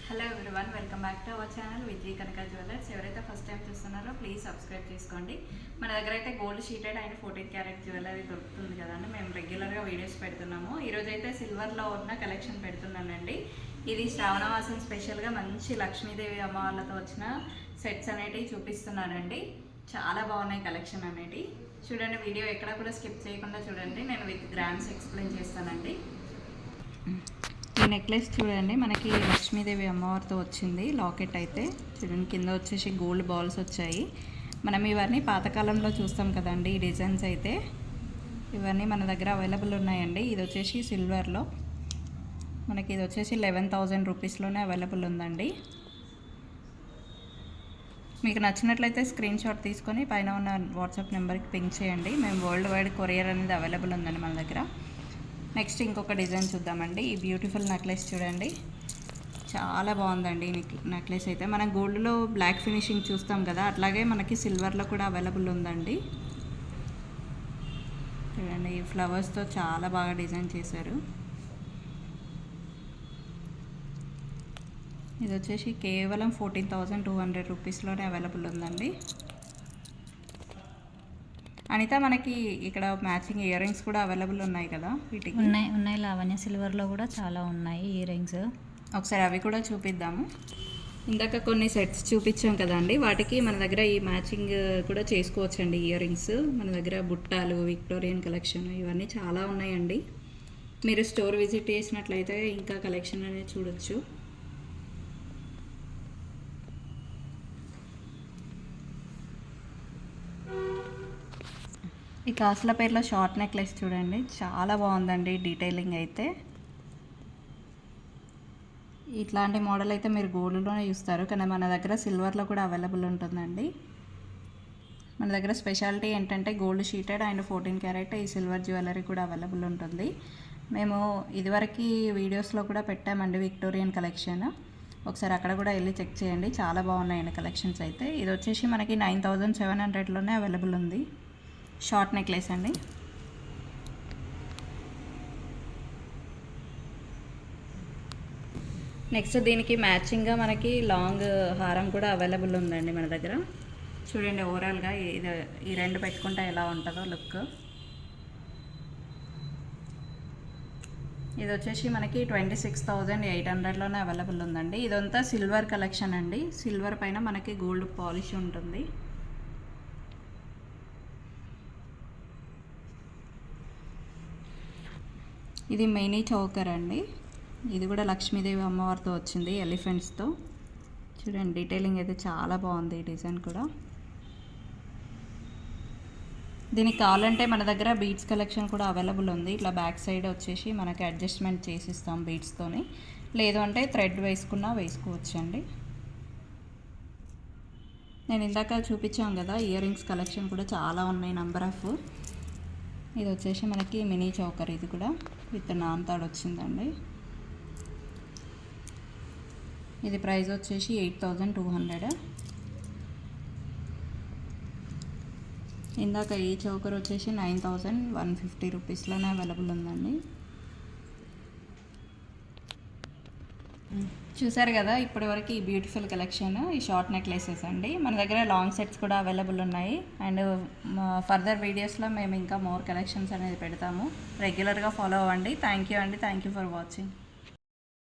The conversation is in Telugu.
Hello everyone, welcome back to our channel Vijay Kanaka jewellers. ఎవరైతే ఫస్ట్ టైం చూస్తున్నారో ప్లీజ్ సబ్స్క్రైబ్ చేసుకోండి. మన దగ్గర అయితే gold sheeted and 14 carrot jewellery దొరుకుతుంది కదండి. మేము రెగ్యులర్గా వీడియోస్ పెడుతున్నాము. ఈరోజు అయితే సిల్వర్లో ఉన్న కలెక్షన్ పెడుతున్నానండి. ఇది శ్రావణ మాసం స్పెషల్గా మంచి లక్ష్మీదేవి అమ్మవాళ్ళతో వచ్చిన సెట్స్ అనేటివి చూపిస్తున్నానండి. చాలా బాగున్నాయి కలెక్షన్ అనేటివి. చూడండి, వీడియో ఎక్కడ కూడా స్కిప్ చేయకుండా చూడండి. నేను విత్ గ్రామ్స్ ఎక్స్ప్లెయిన్ చేస్తానండి. ఈ నెక్లెస్ చూడండి, మనకి లక్ష్మీదేవి అమ్మవారితో వచ్చింది. లాకెట్ అయితే చూడండి, కింద వచ్చేసి గోల్డ్ బాల్స్ వచ్చాయి. మనం ఇవన్నీ పాతకాలంలో చూస్తాం కదండి. ఈ డిజైన్స్ అయితే ఇవన్నీ మన దగ్గర అవైలబుల్ ఉన్నాయండి. ఇది వచ్చేసి సిల్వర్లో మనకి ఇది వచ్చేసి 11,000 రూపీస్లోనే అవైలబుల్ ఉందండి. మీకు నచ్చినట్లయితే స్క్రీన్ షాట్ తీసుకొని పైన ఉన్న వాట్సాప్ నెంబర్కి పింక్ చేయండి. మేము వరల్డ్ వైడ్ కొరియర్ అనేది అవైలబుల్ ఉందండి మన దగ్గర. నెక్స్ట్ ఇంకొక డిజైన్ చూద్దామండి. ఈ బ్యూటిఫుల్ నెక్లెస్ చూడండి, చాలా బాగుందండి. ఈ నెక్లెస్ అయితే మనం గోల్డ్లో బ్లాక్ ఫినిషింగ్ చూస్తాం కదా, అట్లాగే మనకి సిల్వర్లో కూడా అవైలబుల్ ఉందండి. చూడండి, ఈ ఫ్లవర్స్తో చాలా బాగా డిజైన్ చేశారు. ఇది వచ్చేసి కేవలం 14,200 రూపీస్లోనే అవైలబుల్ ఉందండి. అనిత, మనకి ఇక్కడ మ్యాచింగ్ ఇయర్ రింగ్స్ కూడా అవైలబుల్ ఉన్నాయి కదా? వీటికి ఉన్నాయి లావణ్య, సిల్వర్లో కూడా చాలా ఉన్నాయి ఇయర్ రింగ్స్. ఒకసారి అవి కూడా చూపిద్దాము. ఇందాక కొన్ని సెట్స్ చూపించాం కదండి, వాటికి మన దగ్గర ఈ మ్యాచింగ్ కూడా చేసుకోవచ్చండి. ఇయర్ రింగ్స్ మన దగ్గర బుట్టాలు, విక్టోరియన్ కలెక్షన్ ఇవన్నీ చాలా ఉన్నాయండి. మీరు స్టోర్ విజిట్ చేసినట్లయితే ఇంకా కలెక్షన్ అనేది చూడొచ్చు. ఈ కాసుల పేర్లో షార్ట్ నెక్లెస్ చూడండి, చాలా బాగుందండి. డీటెయిలింగ్ అయితే ఇట్లాంటి మోడల్ అయితే మీరు గోల్డ్లోనే చూస్తారు, కానీ మన దగ్గర సిల్వర్లో కూడా అవైలబుల్ ఉంటుందండి. మన దగ్గర స్పెషాలిటీ ఏంటంటే గోల్డ్ షీటెడ్ అండ్ 14 క్యారెట్ ఈ సిల్వర్ జ్యువెలరీ కూడా అవైలబుల్ ఉంటుంది. మేము ఇదివరకు వీడియోస్లో కూడా పెట్టామండి విక్టోరియన్ కలెక్షన్. ఒకసారి అక్కడ కూడా వెళ్ళి చెక్ చేయండి, చాలా బాగున్నాయండి కలెక్షన్స్ అయితే. ఇది వచ్చేసి మనకి 9,700లోనే అవైలబుల్ ఉంది. షార్ట్ నెక్లెస్ అండి. నెక్స్ట్ దీనికి మ్యాచింగ్గా మనకి లాంగ్ హారం కూడా అవైలబుల్ ఉందండి మన దగ్గర. చూడండి, ఓవరాల్గా ఈ రెండు పెట్టుకుంటే ఎలా ఉంటుందో లుక్. ఇది వచ్చేసి మనకి 26,800లోనే అవైలబుల్ ఉందండి. ఇదంతా సిల్వర్ కలెక్షన్ అండి. సిల్వర్ పైన మనకి గోల్డ్ పాలిష్ ఉంటుంది. ఇది మినీ చౌకర్ అండి. ఇది కూడా లక్ష్మీదేవి అమ్మవారితో వచ్చింది, ఎలిఫెంట్స్తో. చూడండి, డీటెయిలింగ్ అయితే చాలా బాగుంది. ఈ డిజైన్ కూడా దీనికి కావాలంటే మన దగ్గర బీడ్స్ కలెక్షన్ కూడా అవైలబుల్ ఉంది. ఇట్లా బ్యాక్ సైడ్ వచ్చేసి మనకి అడ్జస్ట్మెంట్ చేసిస్తాం బీడ్స్తోని. లేదు అంటే థ్రెడ్ వేసుకున్నా వేసుకోవచ్చండి. నేను ఇందాక చూపించాం కదా, ఇయర్ రింగ్స్ కలెక్షన్ కూడా చాలా ఉన్నాయి, నంబర్ ఆఫ్. ఇది వచ్చేసి మనకి మినీ చౌకర్, ఇది కూడా విత్ నామ్తాడ్ వచ్చిందండి. ఇది ప్రైస్ వచ్చేసి 8,200. ఇందాక ఈ చౌకర్ వచ్చేసి 9,150 రూపీస్లోనే అవైలబుల్ ఉందండి. చూసారు కదా ఇప్పటి వరకు ఈ బ్యూటిఫుల్ కలెక్షన్, ఈ షార్ట్ నెక్లెసెస్ అండి. మన దగ్గర లాంగ్ సెట్స్ కూడా అవైలబుల్ ఉన్నాయి. అండ్ ఫర్దర్ వీడియోస్లో మేము ఇంకా మోర్ కలెక్షన్స్ అనేది పెడతాము. రెగ్యులర్గా ఫాలో అవ్వండి. థ్యాంక్ యూ అండి. Thank you for watching.